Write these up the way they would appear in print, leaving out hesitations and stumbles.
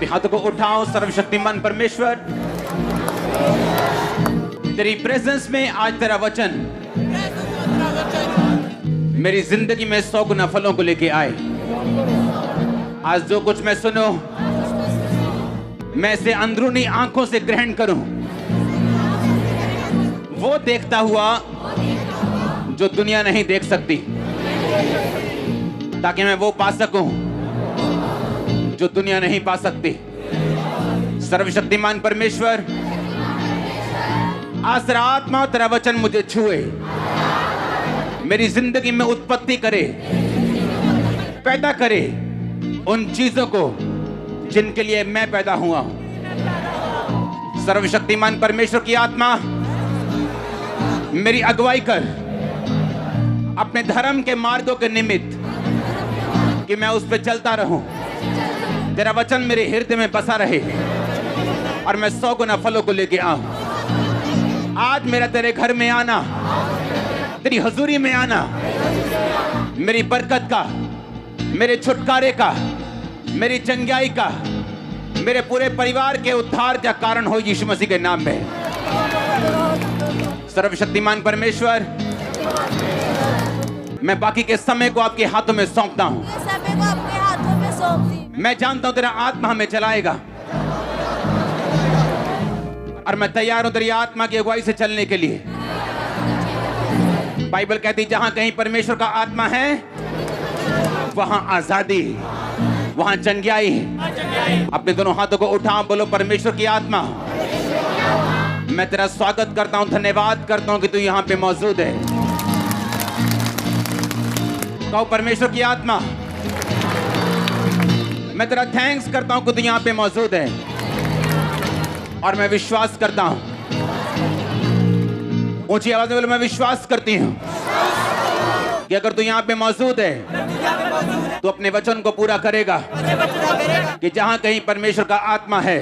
अपने हाथों को उठाओ। सर्वशक्तिमान परमेश्वर, तेरी प्रेजेंस में आज तेरा वचन मेरी जिंदगी में 100 गुना फलों को लेके आए। आज जो कुछ मैं सुनो, मैं इसे अंदरूनी आंखों से ग्रहण करूं, वो देखता हुआ जो दुनिया नहीं देख सकती, ताकि मैं वो पा सकूं जो दुनिया नहीं पा सकती। सर्वशक्तिमान परमेश्वर, आज तेरा आत्मा और तेरा वचन मुझे छुए, मेरी जिंदगी में उत्पत्ति करे, पैदा करे उन चीजों को जिनके लिए मैं पैदा हुआ हूं। सर्वशक्तिमान परमेश्वर की आत्मा मेरी अगुवाई कर अपने धर्म के मार्गों के निमित्त, कि मैं उस पर चलता रहूं। तेरा वचन मेरे हृदय में बसा रहे और मैं 100 गुना फलों को लेके आऊं। आज मेरा तेरे घर में आना, तेरी हजूरी में आना, मेरी बरकत का, मेरे छुटकारे का, मेरी चंगाई का, मेरे पूरे परिवार के उद्धार का कारण हो, यीशु मसीह के नाम में। सर्वशक्तिमान परमेश्वर, मैं बाकी के समय को आपके हाथों में सौंपता हूं। मैं जानता हूं तेरा आत्मा हमें चलाएगा और मैं तैयार हूं तेरी आत्मा की अगुवाई से चलने के लिए। बाइबल कहती जहां कहीं परमेश्वर का आत्मा है वहां आजादी, वहां चंगाई है। अपने दोनों हाथों को उठा, बोलो परमेश्वर की आत्मा, मैं तेरा स्वागत करता हूं, धन्यवाद करता हूं कि तू यहां पे मौजूद है। कहो परमेश्वर की आत्मा, मैं तेरा थैंक्स करता हूं कि तू यहां पे मौजूद है और मैं विश्वास करता हूं। ऊंची आवाज में बोलो, मैं विश्वास करती हूं कि अगर तू यहां पे मौजूद है तो अपने वचन को पूरा करेगा, कि जहां कहीं परमेश्वर का आत्मा है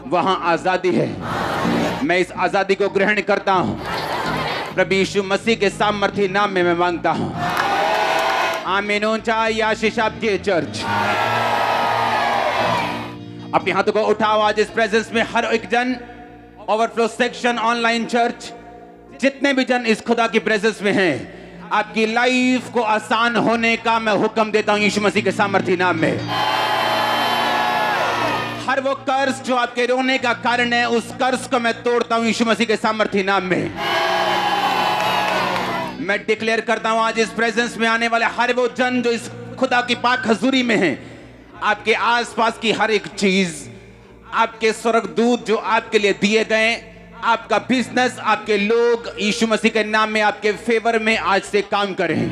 वहां आजादी है। मैं इस आजादी को ग्रहण करता हूं, प्रभु यीशु मसीह के सामर्थी नाम में मैं मांगता हूं। आमीन। ऊंचा आशीष आपकी चर्च। अपने हाथों को उठाओ। आज इस प्रेजेंस में हर एक जन, ओवरफ्लो सेक्शन, ऑनलाइन चर्च, जितने भी जन इस खुदा की प्रेजेंस में हैं, आपकी लाइफ को आसान होने का मैं हुक्म देता हूं यीशु मसीह के सामर्थी नाम में। हर वो कर्ज जो आपके रोने का कारण है, उस कर्ज को मैं तोड़ता हूं यीशु मसीह के सामर्थी नाम में। मैं डिक्लेयर करता हूं आज इस प्रेजेंस में आने वाले हर वो जन जो इस खुदा की पाक हजूरी में हैं, आपके आसपास की हर एक चीज, आपके स्वर्गदूत जो आपके लिए दिए गए, आपका बिजनेस, आपके लोग, यीशु मसीह के नाम में आपके फेवर में आज से काम करें।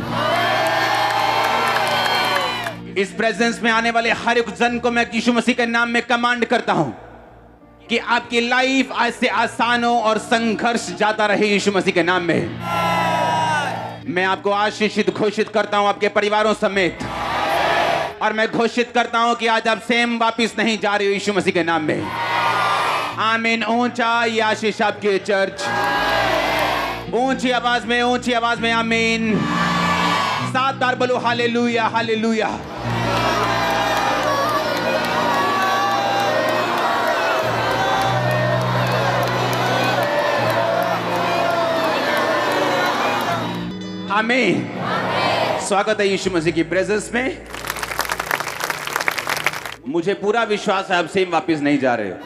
इस प्रेजेंस में आने वाले हर एक जन को मैं यीशु मसीह के नाम में कमांड करता हूं कि आपकी लाइफ आज से आसान हो और संघर्ष जाता रहे यीशु मसीह के नाम में। मैं आपको आशीषित घोषित करता हूं आपके परिवारों समेत, और मैं घोषित करता हूं कि आज आप सेम वापिस नहीं जा रहे हो यीशु मसीह के नाम में। आमीन। ऊंचा ये आशीष आपकी चर्च, ऊंची आवाज में आमीन। 7 बार बोलो हालेलुया, हालेलुया। आमीन। स्वागत है यीशु मसीह की प्रेजेंस में। मुझे पूरा विश्वास है आप सेम वापस नहीं जा रहे हो।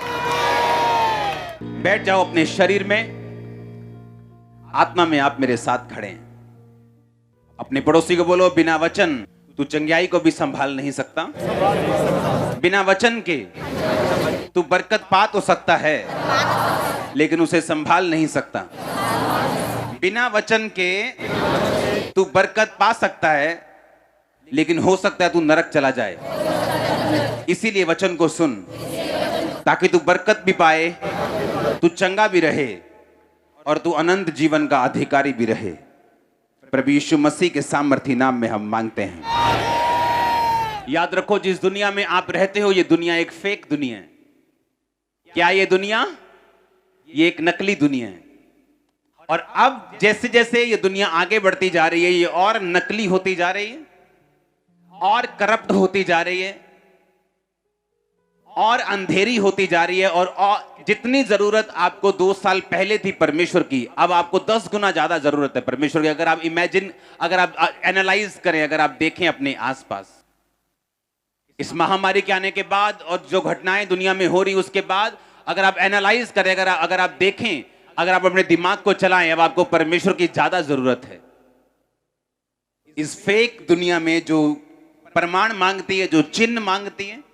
बैठ जाओ अपने शरीर में, आत्मा में आप मेरे साथ खड़े हैं। अपने पड़ोसी को बोलो, बिना वचन तू चंगाई को भी संभाल नहीं सकता। बिना वचन के तू बरकत पा तो सकता है, लेकिन उसे संभाल नहीं सकता। बिना वचन के तू बरकत पा सकता है, लेकिन हो सकता है तू नरक चला जाए। इसीलिए वचन को सुन, ताकि तू बरकत भी पाए, तू चंगा भी रहे और तू अनंत जीवन का अधिकारी भी रहे। प्रभु यीशु मसीह के सामर्थी नाम में हम मांगते हैं। याद रखो, जिस दुनिया में आप रहते हो, ये दुनिया एक फेक दुनिया है। क्या ये दुनिया? ये एक नकली दुनिया है। और अब जैसे जैसे ये दुनिया आगे बढ़ती जा रही है, ये और नकली होती जा रही है, और करप्ट होती जा रही है, और अंधेरी होती जा रही है, और जितनी जरूरत आपको 2 साल पहले थी परमेश्वर की, अब आपको 10 गुना ज्यादा जरूरत है परमेश्वर की। अगर आप इमेजिन, अगर आप एनालाइज करें, अगर आप देखें अपने आसपास, इस महामारी के आने के बाद और जो घटनाएं दुनिया में हो रही उसके बाद, अगर आप एनालाइज करें, अगर आप देखें, अगर आप अपने दिमाग को चलाएं, अब आपको परमेश्वर की ज्यादा जरूरत है। इस फेक दुनिया में जो प्रमाण मांगती है, जो चिन्ह मांगती है,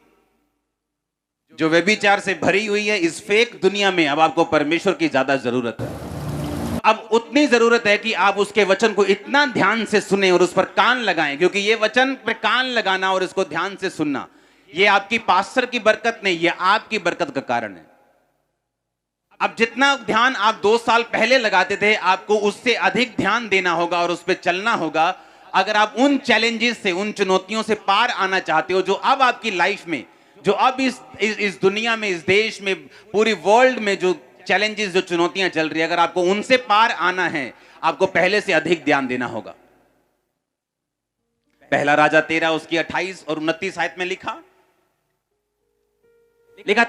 जो व्यभिचार से भरी हुई है, इस फेक दुनिया में अब आपको परमेश्वर की ज्यादा जरूरत है। अब उतनी जरूरत है कि आप उसके वचन को इतना ध्यान से सुने और उस पर कान लगाएं, क्योंकि ये वचन पर कान लगाना और इसको ध्यान से सुनना, ये आपकी पास्टर की बरकत नहीं, ये आपकी बरकत का कारण है। अब जितना ध्यान आप 2 साल पहले लगाते थे, आपको उससे अधिक ध्यान देना होगा और उस पर चलना होगा। अगर आप उन चैलेंजेस से, उन चुनौतियों से पार आना चाहते हो, जो अब आपकी लाइफ में, जो अब इस दुनिया में, इस देश में, पूरी वर्ल्ड में जो चैलेंजेस, जो चुनौतियां चल रही है, अगर आपको उनसे पार आना है, आपको पहले से अधिक ध्यान देना होगा। पहला राजा 13 उसकी 28 और 29 आयत में लिखा,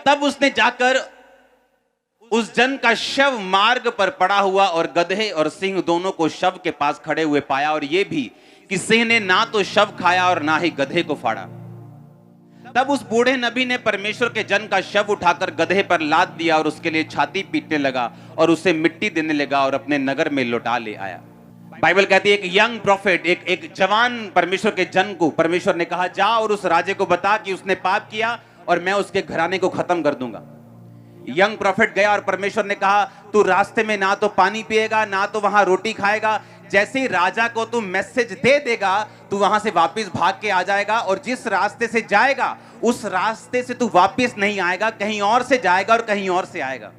तब उसने जाकर उस जन का शव मार्ग पर पड़ा हुआ और गधे और सिंह दोनों को शव के पास खड़े हुए पाया, और यह भी कि सिंह ने ना तो शव खाया और ना ही गधे को फाड़ा। तब उस बूढ़े नबी ने परमेश्वर के जन का शव उठाकर गधे पर लाद दिया और उसके लिए छाती पीटने लगा और उसे मिट्टी देने लगा और अपने नगर में लौटा ले आया। बाइबल कहती है, एक यंग प्रॉफिट, एक जवान परमेश्वर के जन को परमेश्वर ने कहा, जा और उस राजे को बता कि उसने पाप किया और मैं उसके घराने को खत्म कर दूंगा। यंग प्रॉफिट गया और परमेश्वर ने कहा, तू रास्ते में ना तो पानी पिएगा, ना तो वहां रोटी खाएगा। जैसे ही राजा को तू मैसेज दे देगा, तू वहां से वापस भाग के आ जाएगा, और जिस रास्ते से जाएगा उस रास्ते से तू वापस नहीं आएगा, कहीं और से जाएगा और कहीं और से आएगा।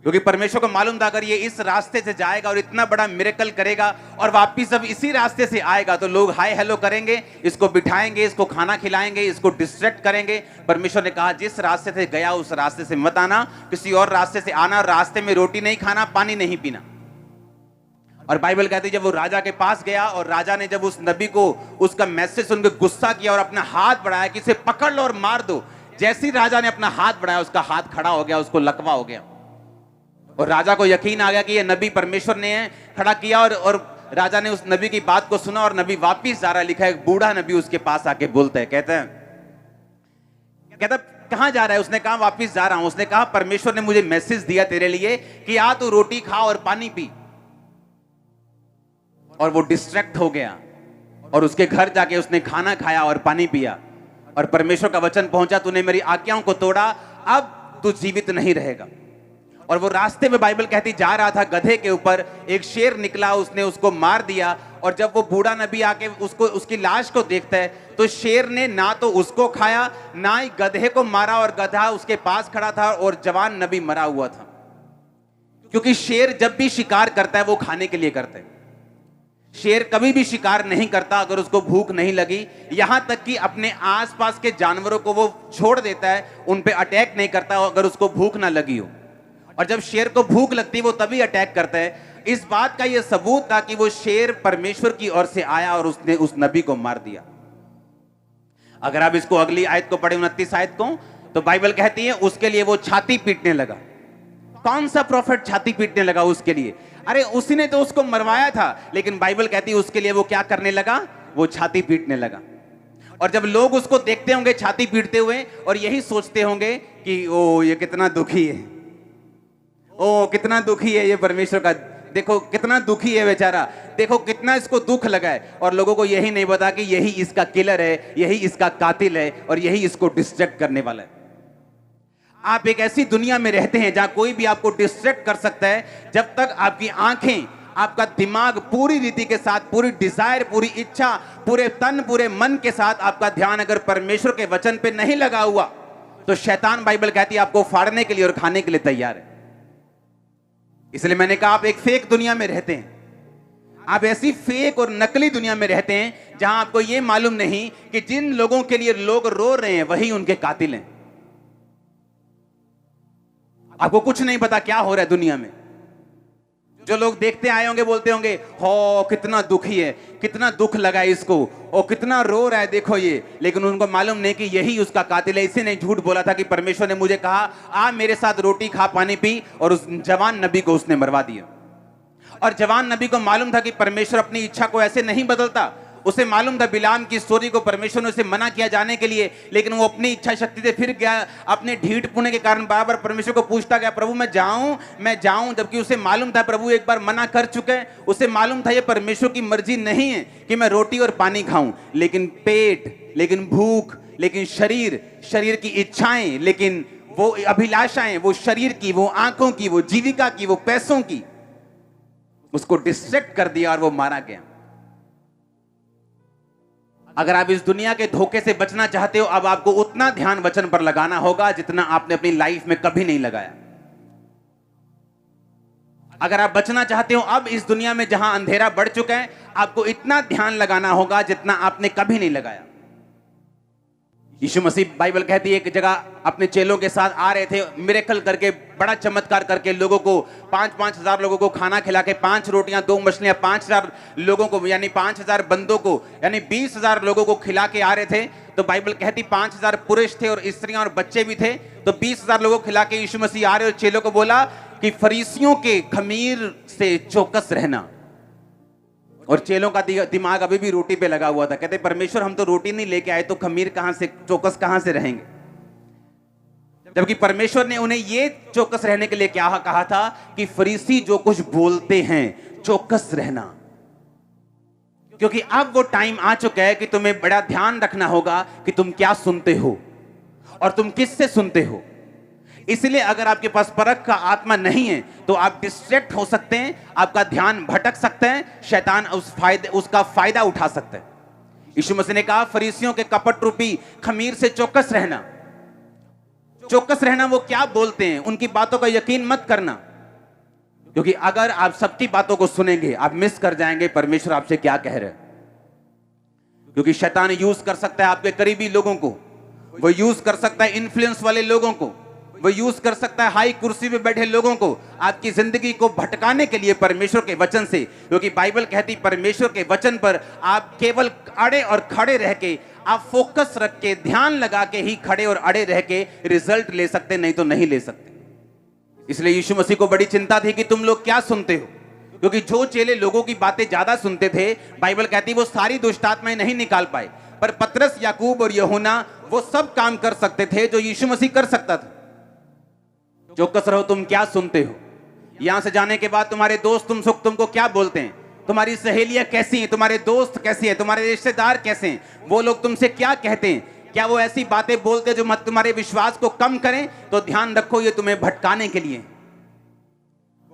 क्योंकि परमेश्वर को मालूम था, अगर ये इस रास्ते से जाएगा और इतना बड़ा मिरेकल करेगा और वापिस जब इसी रास्ते से आएगा, तो लोग हाय हेलो करेंगे, इसको बिठाएंगे, इसको खाना खिलाएंगे, इसको डिस्ट्रैक्ट करेंगे। परमेश्वर ने कहा, जिस रास्ते से गया उस रास्ते से मत आना, किसी और रास्ते से आना, और रास्ते में रोटी नहीं खाना, पानी नहीं पीना। और बाइबल कहती है, जब वो राजा के पास गया और राजा ने जब उस नबी को उसका मैसेज सुनकर गुस्सा किया और अपना हाथ बढ़ाया कि इसे पकड़ लो और मार दो, जैसे ही राजा ने अपना हाथ बढ़ाया, उसका हाथ खड़ा हो गया, उसको लकवा हो गया, और राजा को यकीन आ गया कि ये नबी परमेश्वर ने खड़ा किया। और राजा ने उस नबी की बात को सुना और नबी वापिस जा रहा है। लिखा है, एक बूढ़ा नबी उसके पास आके बोलता है, कहता कहां जा रहा है? उसने कहा, वापिस जा रहा हूं। उसने कहा, परमेश्वर ने मुझे मैसेज दिया तेरे लिए कि आ तू रोटी खा और पानी पी। और वो डिस्ट्रैक्ट हो गया और उसके घर जाके उसने खाना खाया और पानी पिया, और परमेश्वर का वचन पहुंचा, तूने मेरी आज्ञाओं को तोड़ा, अब तू जीवित नहीं रहेगा। और वो रास्ते में बाइबल कहती जा रहा था, गधे के ऊपर एक शेर निकला, उसने उसको मार दिया। और जब वो बूढ़ा नबी आके उसकी लाश को देखता है, तो शेर ने ना तो उसको खाया, ना ही गधे को मारा, और गधा उसके पास खड़ा था और जवान नबी मरा हुआ था। क्योंकि शेर जब भी शिकार करता है वो खाने के लिए करता है। शेर कभी भी शिकार नहीं करता अगर उसको भूख नहीं लगी, यहां तक कि अपने आसपास के जानवरों को वो छोड़ देता है, उन पे अटैक नहीं करता अगर उसको भूख ना लगी हो। और जब शेर को भूख लगती है वो तभी अटैक करता है। इस बात का यह सबूत था कि वो शेर परमेश्वर की ओर से आया और उसने उस नबी को मार दिया। अगर आप इसको अगली आयत को पढ़े, 29 आयत को, तो बाइबल कहती है उसके लिए वो छाती पीटने लगा। कौन सा प्रॉफिट छाती पीटने लगा उसके लिए? अरे उसने तो उसको मरवाया था, लेकिन बाइबल कहती है उसके लिए वो क्या करने लगा? वो छाती पीटने लगा। और जब लोग उसको देखते होंगे छाती पीटते हुए, और यही सोचते होंगे कि ओ ये कितना दुखी है, ओ कितना दुखी है ये परमेश्वर का, देखो कितना दुखी है बेचारा, देखो कितना इसको दुख लगा है। और लोगों को यही नहीं पता कि यही इसका किलर है, यही इसका कातिल है, और यही इसको डिस्ट्रैक्ट करने वाला है। आप एक ऐसी दुनिया में रहते हैं जहां कोई भी आपको डिस्ट्रैक्ट कर सकता है। जब तक आपकी आंखें, आपका दिमाग पूरी रीति के साथ, पूरी डिजायर, पूरी इच्छा, पूरे तन, पूरे मन के साथ आपका ध्यान अगर परमेश्वर के वचन पे नहीं लगा हुआ, तो शैतान, बाइबल कहती है, आपको फाड़ने के लिए और खाने के लिए तैयार है। इसलिए मैंने कहा, आप एक फेक दुनिया में रहते हैं। आप ऐसी फेक और नकली दुनिया में रहते हैं जहां आपको यह मालूम नहीं कि जिन लोगों के लिए लोग रो रहे हैं वही उनके कातिल हैं। आपको कुछ नहीं पता क्या हो रहा है दुनिया में। जो लोग देखते आए होंगे बोलते होंगे, हो कितना दुखी है, कितना दुख लगा है इसको, और कितना रो रहा है देखो ये। लेकिन उनको मालूम नहीं कि यही उसका कातिल है। इसी ने झूठ बोला था कि परमेश्वर ने मुझे कहा आ मेरे साथ रोटी खा पानी पी, और उस जवान नबी को उसने मरवा दिया। और जवान नबी को मालूम था कि परमेश्वर अपनी इच्छा को ऐसे नहीं बदलता। उसे मालूम था बिलाम की स्टोरी को परमेश्वर ने उसे मना किया जाने के लिए, लेकिन वो अपनी इच्छा शक्ति से फिर गया। अपने ढीठ पुणे के कारण बार बार परमेश्वर को पूछता गया, प्रभु मैं जाऊं, जबकि उसे मालूम था प्रभु एक बार मना कर चुके हैं। उसे मालूम था ये परमेश्वर की मर्जी नहीं है कि मैं रोटी और पानी खाऊं, लेकिन पेट, लेकिन भूख, लेकिन शरीर की इच्छाएं, लेकिन वो अभिलाषाएं, वो शरीर की, वो आंखों की, वो जीविका की, वो पैसों की, उसको डिस्ट्रैक्ट कर दिया और वो मारा गया। अगर आप इस दुनिया के धोखे से बचना चाहते हो, अब आपको उतना ध्यान वचन पर लगाना होगा जितना आपने अपनी लाइफ में कभी नहीं लगाया। अगर आप बचना चाहते हो अब इस दुनिया में जहां अंधेरा बढ़ चुका है, आपको इतना ध्यान लगाना होगा जितना आपने कभी नहीं लगाया। यीशु मसीह, बाइबल कहती है, एक जगह अपने चेलों के साथ आ रहे थे, मिरेकल करके, बड़ा चमत्कार करके लोगों को 5-5 हजार लोगों को खाना खिला के, 5 रोटियां 2 मछलियां 5,000 लोगों को, यानी 5,000 बंदों को, यानी 20,000 लोगों को खिला के आ रहे थे। तो बाइबल कहती 5,000 पुरुष थे और स्त्रियां और बच्चे भी थे। तो 20,000 लोगों को खिला के यीशु मसीह आ रहे और चेलों को बोला कि फरीसियों के खमीर से चौकस रहना। और चेलों का दिमाग अभी भी रोटी पे लगा हुआ था। कहते परमेश्वर हम तो रोटी नहीं लेके आए, तो खमीर कहां से, चौकस कहां से रहेंगे? जबकि परमेश्वर ने उन्हें ये चौकस रहने के लिए क्या कहा था कि फरीसी जो कुछ बोलते हैं चौकस रहना। क्योंकि अब वो टाइम आ चुका है कि तुम्हें बड़ा ध्यान रखना होगा कि तुम क्या सुनते हो और तुम किससे सुनते हो। इसलिए अगर आपके पास परख का आत्मा नहीं है तो आप डिस्ट्रैक्ट हो सकते हैं, आपका ध्यान भटक सकते हैं, शैतान उसका फायदा उठा सकता है। यीशु मसीह ने कहा फरीसियों के कपट रूपी खमीर से चौकस रहना। चौकस रहना, वो क्या बोलते हैं उनकी बातों का यकीन मत करना, क्योंकि अगर आप सबकी बातों को सुनेंगे आप मिस कर जाएंगे परमेश्वर आपसे क्या कह रहे हैं। क्योंकि शैतान यूज कर सकता है आपके करीबी लोगों को, वो यूज कर सकता है इन्फ्लुएंस वाले लोगों को, वो यूज कर सकता है हाई कुर्सी पे बैठे लोगों को आपकी जिंदगी को भटकाने के लिए परमेश्वर के वचन से। क्योंकि बाइबल कहती परमेश्वर के वचन पर आप केवल अड़े और खड़े रह के, आप फोकस रख के, ध्यान लगा के ही खड़े और अड़े रह के रिजल्ट ले सकते, नहीं तो नहीं ले सकते। इसलिए यीशु मसीह को बड़ी चिंता थी कि तुम लोग क्या सुनते हो। क्योंकि जो चेले लोगों की बातें ज्यादा सुनते थे, बाइबल कहती वो सारी दुष्ट आत्माएं नहीं निकाल पाए, पर पतरस, याकूब और यूहन्ना वो सब काम कर सकते थे जो यीशु मसीह कर सकता था। चौकस रहो, तुम क्या सुनते हो। यहां से जाने के बाद तुम्हारे दोस्त तुमको क्या बोलते हैं, तुम्हारी सहेलियां कैसी हैं, तुम्हारे दोस्त कैसे हैं, तुम्हारे रिश्तेदार कैसे हैं, वो लोग तुमसे क्या कहते हैं। क्या वो ऐसी बातें बोलते जो मत तुम्हारे विश्वास को कम करें? तो ध्यान रखो ये तुम्हें भटकाने के लिए।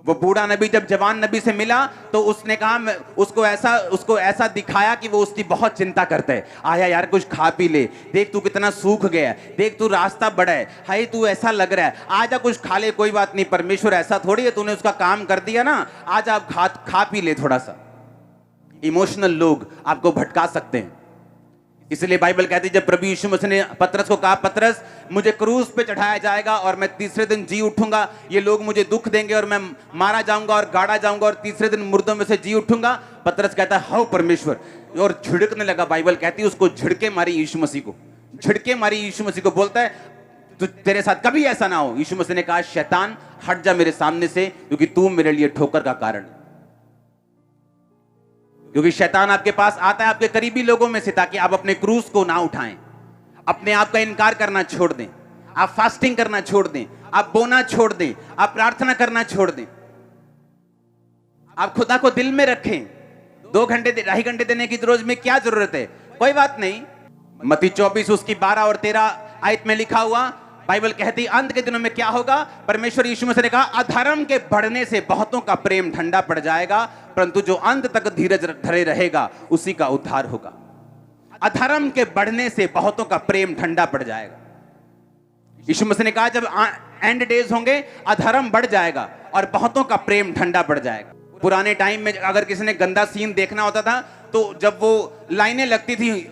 वो बूढ़ा नबी जब जवान नबी से मिला तो उसने कहा, उसको ऐसा दिखाया कि वो उसकी बहुत चिंता करता है। आया यार कुछ खा पी ले, देख तू कितना सूख गया, देख तू रास्ता बड़ा है, हाय तू ऐसा लग रहा है, आजा कुछ खा ले, कोई बात नहीं, परमेश्वर ऐसा थोड़ी है, तूने उसका काम कर दिया ना, आज आप खा पी ले थोड़ा सा। इमोशनल लोग आपको भटका सकते हैं। इसलिए बाइबल कहती है जब प्रभु यीशु मसीह ने पतरस को कहा, पतरस मुझे क्रूस पे चढ़ाया जाएगा और मैं तीसरे दिन जी उठूंगा, ये लोग मुझे दुख देंगे और मैं मारा जाऊंगा और गाड़ा जाऊंगा और तीसरे दिन मुर्दों में से जी उठूंगा। पतरस कहता है हाउ परमेश्वर, और झिड़कने लगा। बाइबल कहती है उसको झिड़के मारी यीशु मसीह को, झिड़के मारी यीशु मसीह को, बोलता है तो तेरे साथ कभी ऐसा ना हो। यीशु मसीह ने कहा शैतान हट जा मेरे सामने से, क्योंकि तू मेरे लिए ठोकर का कारण है। क्योंकि शैतान आपके पास आता है आपके करीबी लोगों में से, ताकि आप अपने क्रूस को ना उठाएं, अपने आप का इनकार करना छोड़ दें, आप फास्टिंग करना छोड़ दें, आप बोना छोड़ दें, आप प्रार्थना करना छोड़ दें, आप खुदा को दिल में रखें। 2 घंटे 2.5 घंटे देने की रोज में क्या जरूरत है, कोई बात नहीं। मत्ती 24 उसकी 12 और 13 आयत में लिखा हुआ, बाइबल कहती अंत के दिनों में क्या होगा। परमेश्वर यीशु मसीह ने कहा अधर्म के बढ़ने से बहुतों का प्रेम ठंडा पड़ जाएगा, परंतु जो अंत तक धीरज धरे रहेगा उसी का उद्धार होगा। अधर्म के बढ़ने से बहुतों का प्रेम ठंडा पड़ जाएगा। यीशु मसीह ने कहा जब एंड डेज होंगे अधर्म बढ़ जाएगा और बहुतों का प्रेम ठंडा पड़ जाएगा। पुराने टाइम में अगर किसी ने गंदा सीन देखना होता था तो जब वो लाइनें लगती थी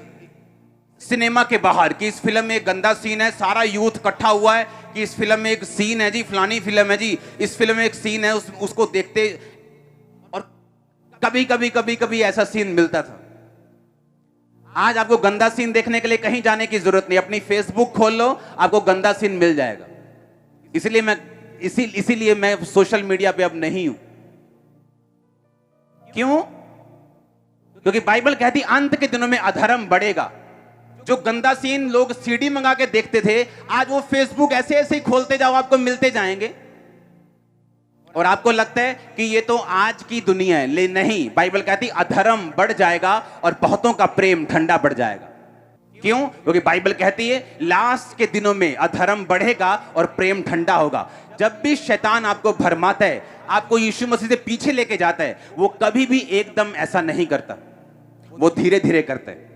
सिनेमा के बाहर कि इस फिल्म में एक गंदा सीन है, सारा यूथ इकट्ठा हुआ है कि इस फिल्म में एक सीन है जी, फलानी फिल्म है जी, इस फिल्म में एक सीन है, उसको देखते कभी कभी ऐसा सीन मिलता था। आज आपको गंदा सीन देखने के लिए कहीं जाने की जरूरत नहीं, अपनी फेसबुक खोल लो, आपको गंदा सीन मिल जाएगा। इसीलिए मैं सोशल मीडिया पे अब नहीं हूं। क्यों? क्योंकि बाइबल कहती अंत के दिनों में अधर्म बढ़ेगा। जो गंदा सीन लोग सीडी मंगा के देखते थे, आज वो फेसबुक ऐसे ऐसे ही खोलते जाओ, आपको मिलते जाएंगे और आपको लगता है कि ये तो आज की दुनिया है। ले नहीं, बाइबल कहती अधर्म बढ़ जाएगा और बहुतों का प्रेम ठंडा पड़ जाएगा। क्यों? क्योंकि बाइबल कहती है लास्ट के दिनों में अधर्म बढ़ेगा और प्रेम ठंडा होगा। जब भी शैतान आपको भरमाता है, आपको यीशु मसीह से पीछे लेके जाता है, वो कभी भी एकदम ऐसा नहीं करता, वो धीरे धीरे करता है।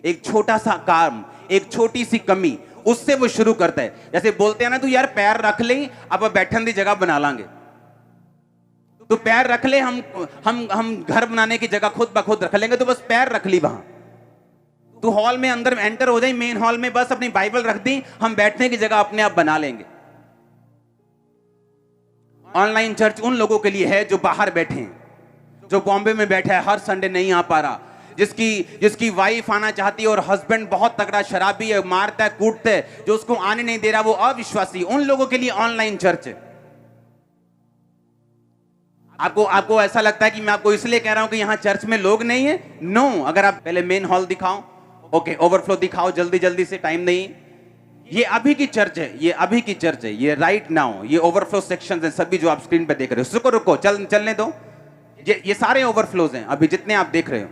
एक छोटा सा काम, एक छोटी सी कमी, उससे वो शुरू करता है। जैसे बोलते हैं ना, तू यार पैर रख ले, अब बैठन की जगह बना लांगे। तो पैर रख ले, हम घर बनाने की जगह खुद ब खुद रख लेंगे। तो बस पैर रख ली वहां, तू हॉल में अंदर एंटर हो जाए, मेन हॉल में बस अपनी बाइबल रख दी, हम बैठने की जगह अपने आप बना लेंगे। ऑनलाइन चर्च उन लोगों के लिए है जो बाहर बैठे हैं, जो बॉम्बे में बैठा है, हर संडे नहीं आ पा रहा, जिसकी वाइफ आना चाहती है और हस्बैंड बहुत तगड़ा शराबी है, मारता है, कूटता है, जो उसको आने नहीं दे रहा, वो अविश्वासी। उन लोगों के लिए ऑनलाइन चर्च है। आपको ऐसा लगता है कि मैं आपको इसलिए कह रहा हूं कि यहां चर्च में लोग नहीं है? नो। अगर आप पहले मेन हॉल दिखाओ, ओके, ओवरफ्लो दिखाओ जल्दी जल्दी से, टाइम नहीं। ये अभी की चर्च है, ये अभी की चर्च है, ये राइट नाउ। ये ओवरफ्लो सेक्शन है सभी जो आप स्क्रीन पे देख रहे हो। रुको चलने दो। ये सारे ओवरफ्लोज हैं अभी जितने आप देख रहे हो,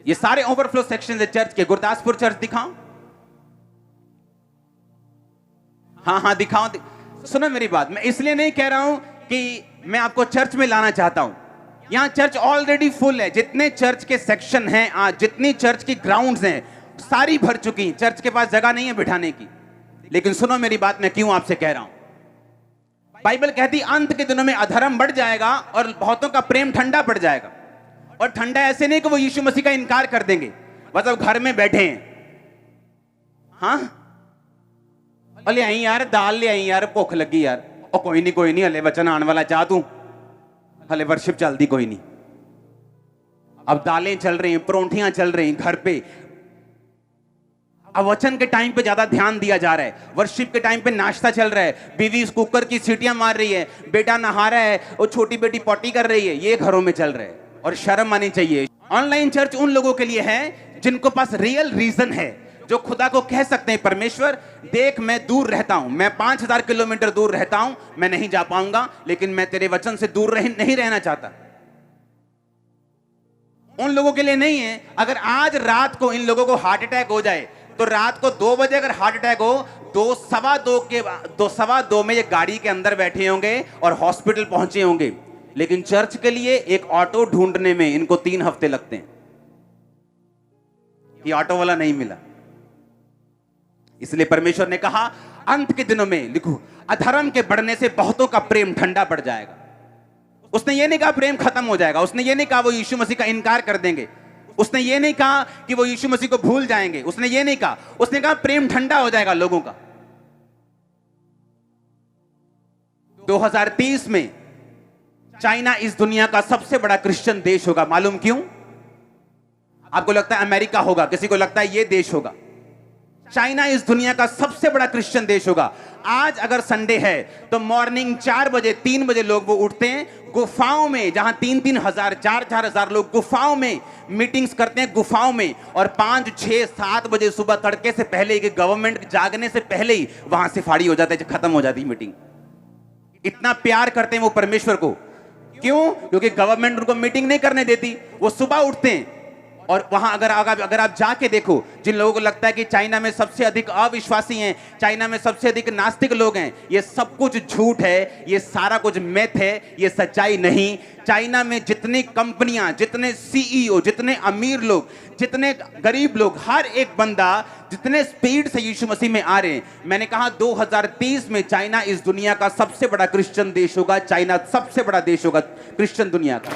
ये सारे ओवरफ्लो सेक्शन है चर्च के। गुरदासपुर चर्च दिखाओ, हाँ दिखाओ। सुनो मेरी बात, मैं इसलिए नहीं कह रहा हूं कि मैं आपको चर्च में लाना चाहता हूं। यहां चर्च ऑलरेडी फुल है। जितने चर्च के सेक्शन हैं आज, जितनी चर्च की ग्राउंड्स हैं, सारी भर चुकी हैं। चर्च के पास जगह नहीं है बिठाने की। लेकिन सुनो मेरी बात, मैं क्यों आपसे कह रहा हूं। बाइबल कहती अंत के दिनों में अधर्म बढ़ जाएगा और बहुतों का प्रेम ठंडा पड़ जाएगा। और ठंडा ऐसे नहीं कि वो यीशु मसीह का इनकार कर देंगे, मतलब घर में बैठे हैं। हाँ, ले आई यार दाल, ले आई यार, भुख लगी यार। ओ कोई नहीं हले वचन आने वाला, चाह तू हले वर्शिप चलती कोई नहीं। अब दालें चल रही हैं, परोंठियां चल रही हैं घर पे। अब वचन के टाइम पे ज्यादा ध्यान दिया जा रहा है, वर्शिप के टाइम पे नाश्ता चल रहा है, बीवी कुकर की सीटियां मार रही है, बेटा नहा रहा है, और छोटी बेटी पॉटी कर रही है। ये घरों में चल रहा है और शर्म आनी चाहिए। ऑनलाइन चर्च उन लोगों के लिए है जिनको पास रियल रीजन है, जो खुदा को कह सकते हैं परमेश्वर देख, मैं दूर रहता हूं, मैं 5000 किलोमीटर दूर रहता हूं, मैं नहीं जा पाऊंगा, लेकिन मैं तेरे वचन से दूर नहीं रहना चाहता। उन लोगों के लिए नहीं है। अगर आज रात को इन लोगों को हार्ट अटैक हो जाए, तो रात को 2 बजे अगर हार्ट अटैक हो, सवा दो में ये गाड़ी के अंदर बैठे होंगे और हॉस्पिटल पहुंचे होंगे। लेकिन चर्च के लिए एक ऑटो ढूंढने में इनको 3 हफ्ते लगते हैं। ये ऑटो वाला नहीं मिला। इसलिए परमेश्वर ने कहा अंत के दिनों में, लिखो, अधर्म के बढ़ने से बहुतों का प्रेम ठंडा पड़ जाएगा। उसने ये नहीं कहा प्रेम खत्म हो जाएगा, उसने ये नहीं कहा वो यीशु मसीह का इनकार कर देंगे, उसने ये नहीं कहा कि वो यीशु मसीह को भूल जाएंगे, उसने ये नहीं कहा। उसने कहा प्रेम ठंडा हो जाएगा लोगों का। 2030 में चाइना इस दुनिया का सबसे बड़ा क्रिश्चियन देश होगा। मालूम क्यों? आपको लगता है अमेरिका होगा, किसी को लगता है ये देश होगा। चाइना इस दुनिया का सबसे बड़ा क्रिश्चियन देश होगा। आज अगर संडे है तो मॉर्निंग 4 बजे 3 बजे लोग वो उठते हैं गुफाओं में, जहां 3-3 हजार 4-4 हजार लोग गुफाओं में मीटिंग्स करते हैं, गुफाओं में। और 5, 6, 7 बजे सुबह तड़के से पहले कि गवर्नमेंट जागने से पहले ही वहां से फाड़ी हो जाता है, खत्म हो जाती है मीटिंग। इतना प्यार करते हैं वो परमेश्वर को। क्यों? क्योंकि गवर्नमेंट उनको मीटिंग नहीं करने देती। वो सुबह उठते हैं और वहां अगर आप जाके देखो, जिन लोगों को लगता है कि चाइना में सबसे अधिक अविश्वासी हैं, चाइना में सबसे अधिक नास्तिक लोग हैं, ये सब कुछ झूठ है, ये सारा कुछ मिथ है, ये सच्चाई नहीं। चाइना में जितनी कंपनियां, जितने सीईओ, जितने अमीर लोग, जितने गरीब लोग, हर एक बंदा जितने स्पीड से यीशु मसीह में आ रहे हैं, मैंने कहा 2030 में चाइना इस दुनिया का सबसे बड़ा क्रिश्चियन देश होगा। चाइना सबसे बड़ा देश होगा क्रिश्चियन दुनिया का।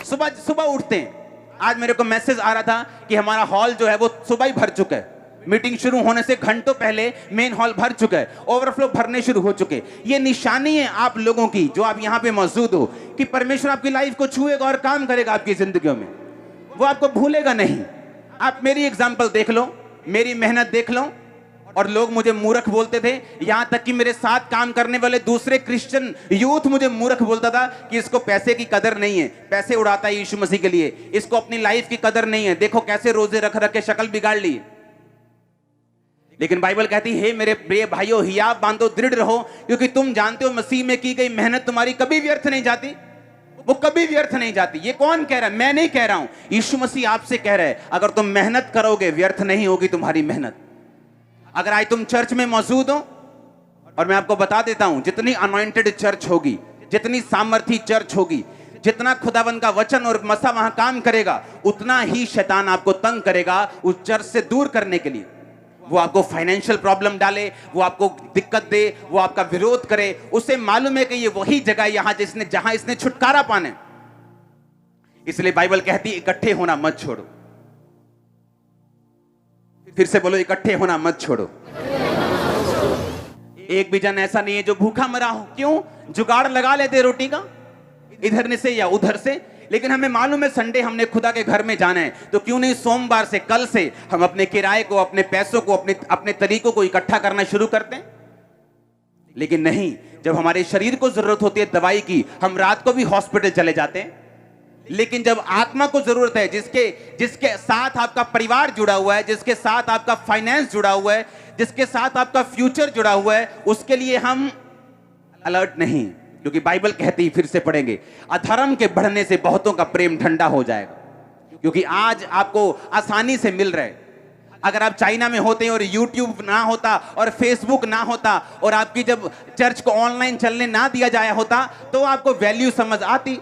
सुबह उठते हैं। आज मेरे को मैसेज आ रहा था कि हमारा हॉल जो है वो सुबह ही भर चुका है। मीटिंग शुरू होने से घंटों पहले मेन हॉल भर चुका है, ओवरफ्लो भरने शुरू हो चुके। ये निशानी है आप लोगों की जो आप यहां पे मौजूद हो कि परमेश्वर आपकी लाइफ को छुएगा और काम करेगा आपकी जिंदगियों में, वो आपको भूलेगा नहीं। आप मेरी एग्जाम्पल देख लो, मेरी मेहनत देख लो, और लोग मुझे मूर्ख बोलते थे, यहां तक कि मेरे साथ काम करने वाले दूसरे क्रिश्चियन यूथ मुझे मूर्ख बोलता था कि इसको पैसे की कदर नहीं है, पैसे उड़ाता है यीशु मसीह के लिए, इसको अपनी लाइफ की कदर नहीं है, देखो कैसे रोजे रख रख के शक्ल बिगाड़ ली। लेकिन बाइबल कहती है मेरे प्रिय भाइयों, हियाव बांधो, दृढ़ रहो, क्योंकि तुम जानते हो मसीह में की गई मेहनत तुम्हारी कभी व्यर्थ नहीं जाती, वो कभी व्यर्थ नहीं जाती। ये कौन कह रहा है? मैं नहीं कह रहा हूं, यीशु मसीह आपसे कह रहा है, अगर तुम मेहनत करोगे व्यर्थ नहीं होगी तुम्हारी मेहनत। अगर आज तुम चर्च में मौजूद हो, और मैं आपको बता देता हूं, जितनी अनॉइंटेड चर्च होगी, जितनी सामर्थी चर्च होगी, जितना खुदावन का वचन और मसा वहां काम करेगा, उतना ही शैतान आपको तंग करेगा उस चर्च से दूर करने के लिए। वो आपको फाइनेंशियल प्रॉब्लम डाले, वो आपको दिक्कत दे, वो आपका विरोध करे। उसे मालूम है कि ये वही जगह यहां जहां इसने छुटकारा पाने। इसलिए बाइबल कहती है इकट्ठे होना मत छोड़ो। फिर से बोलो, इकट्ठे होना मत छोड़ो। एक भी जन ऐसा नहीं है जो भूखा मरा हो। क्यों? जुगाड़ लगा लेते रोटी का, इधर से या उधर से। लेकिन हमें मालूम है संडे हमने खुदा के घर में जाना है, तो क्यों नहीं सोमवार से, कल से हम अपने किराए को, अपने पैसों को, अपने तरीकों को इकट्ठा करना शुरू करते हैं। लेकिन नहीं, जब हमारे शरीर को जरूरत होती है दवाई की, हम रात को भी हॉस्पिटल चले जाते हैं। लेकिन जब आत्मा को जरूरत है, जिसके साथ आपका परिवार जुड़ा हुआ है, जिसके साथ आपका फाइनेंस जुड़ा हुआ है, जिसके साथ आपका फ्यूचर जुड़ा हुआ है, उसके लिए हम अलर्ट नहीं। क्योंकि बाइबल कहती है, फिर से पढ़ेंगे, अधर्म के बढ़ने से बहुतों का प्रेम ठंडा हो जाएगा। क्योंकि आज आपको आसानी से मिल रहा है। अगर आप चाइना में होते और यूट्यूब ना होता और फेसबुक ना होता और आपकी जब चर्च को ऑनलाइन चलने ना दिया जाया होता, तो आपको वैल्यू समझ आती।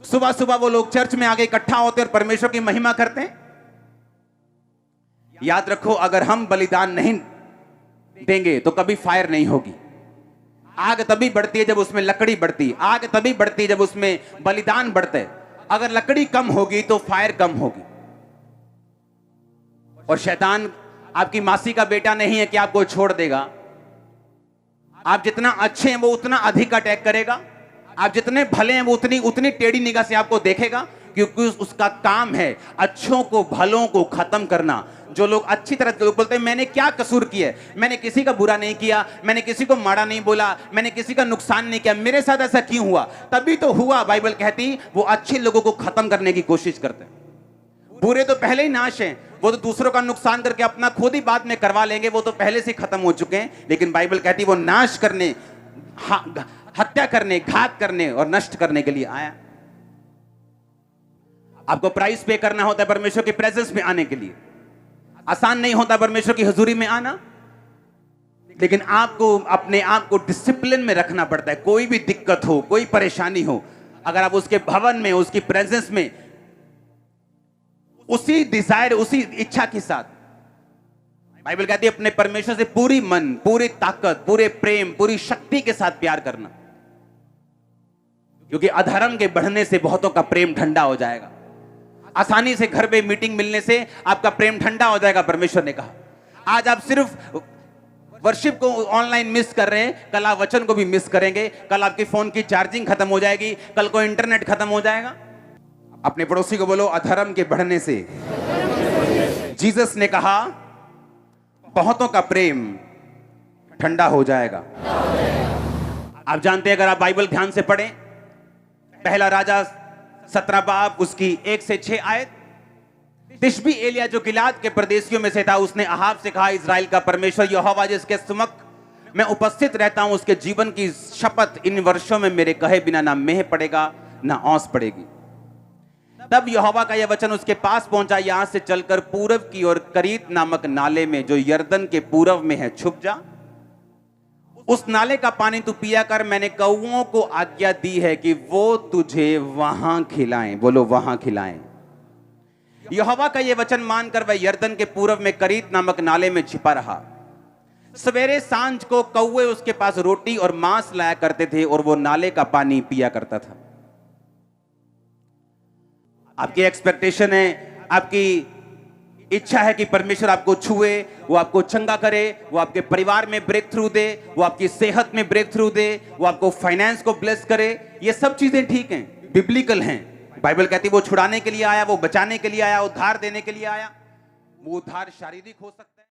सुबह सुबह वो लोग चर्च में आगे इकट्ठा होते और परमेश्वर की महिमा करते हैं। याद रखो, अगर हम बलिदान नहीं देंगे तो कभी फायर नहीं होगी। आग तभी बढ़ती है जब उसमें लकड़ी बढ़ती है, आग तभी बढ़ती है जब उसमें बलिदान बढ़ते हैं। अगर लकड़ी कम होगी तो फायर कम होगी। और शैतान आपकी मासी का बेटा नहीं है कि आपको छोड़ देगा। आप जितना अच्छे हैं वो उतना अधिक अटैक करेगा, आप जितने भले हैं वो उतनी टेढ़ी निगाह से आपको देखेगा, क्योंकि उसका काम है अच्छों को, भलों को खत्म करना। जो लोग अच्छी तरह लोग बोलते हैं मैंने क्या कसूर किया है, मैंने किसी का बुरा नहीं किया, मैंने किसी को माड़ा नहीं बोला, मैंने किसी का नुकसान नहीं किया, मेरे साथ ऐसा क्यों हुआ? तभी तो हुआ। बाइबल कहती वो अच्छे लोगों को खत्म करने की कोशिश करते हैं। बुरे तो पहले ही नाश हैं, वो तो दूसरों का नुकसान करके अपना खुद ही बाद में करवा लेंगे, वो तो पहले से खत्म हो चुके हैं। लेकिन बाइबल कहती वो नाश करने, हत्या करने, घात करने और नष्ट करने के लिए आया। आपको प्राइस पे करना होता है परमेश्वर की प्रेजेंस में आने के लिए। आसान नहीं होता परमेश्वर की हुजूरी में आना, लेकिन आपको अपने आप को डिसिप्लिन में रखना पड़ता है। कोई भी दिक्कत हो, कोई परेशानी हो, अगर आप उसके भवन में, उसकी प्रेजेंस में उसी डिजायर, उसी इच्छा के साथ, बाइबल कहती है अपने परमेश्वर से पूरी मन, पूरी ताकत, पूरे प्रेम, पूरी शक्ति के साथ प्यार करना। क्योंकि अधर्म के बढ़ने से बहुतों का प्रेम ठंडा हो जाएगा। आसानी से घर पे मीटिंग मिलने से आपका प्रेम ठंडा हो जाएगा, परमेश्वर ने कहा। आज आप सिर्फ वर्शिप को ऑनलाइन मिस कर रहे हैं, कल आप वचन को भी मिस करेंगे। कल आपकी फोन की चार्जिंग खत्म हो जाएगी, कल को इंटरनेट खत्म हो जाएगा। अपने पड़ोसी को बोलो, अधर्म के बढ़ने से जीसस ने कहा बहुतों का प्रेम ठंडा हो जाएगा। आप जानते हैं, अगर आप बाइबल ध्यान से पढ़ें, पहला राजा 17 बाब उसकी 1 से 6 आयत, तिशबी एलिया जो गिलाद के प्रदेशियों में से था, उसने अहाब से कहा, इजराइल का परमेश्वर यहोवा जिसके सम्मुख मैं उपस्थित रहता हूं, उसके जीवन की शपथ, इन वर्षों में मेरे कहे बिना ना मेह पड़ेगा ना औंस पड़ेगी। तब यहोवा का यह वचन उसके पास पहुंचा, यहां से चलकर पूरब की ओर करीत नामक नाले में जो यर्दन के पूरब में है छुप जा। उस नाले का पानी तू पिया कर, मैंने कौओं को आज्ञा दी है कि वो तुझे वहां खिलाएं। बोलो, वहां खिलाएं। यहोवा का यह वचन मानकर वह यर्दन के पूरब में करीत नामक नाले में छिपा रहा। सवेरे सांझ को कौवे उसके पास रोटी और मांस लाया करते थे और वो नाले का पानी पिया करता था। आपकी एक्सपेक्टेशन है, आपकी इच्छा है कि परमेश्वर आपको छुए, वो आपको चंगा करे, वो आपके परिवार में ब्रेक थ्रू दे, वो आपकी सेहत में ब्रेक थ्रू दे, वो आपको फाइनेंस को ब्लेस करे। ये सब चीजें ठीक हैं, बिब्लिकल हैं। बाइबल कहती है वो छुड़ाने के लिए आया, वो बचाने के लिए आया, उद्धार देने के लिए आया। वो उद्धार शारीरिक हो सकता है।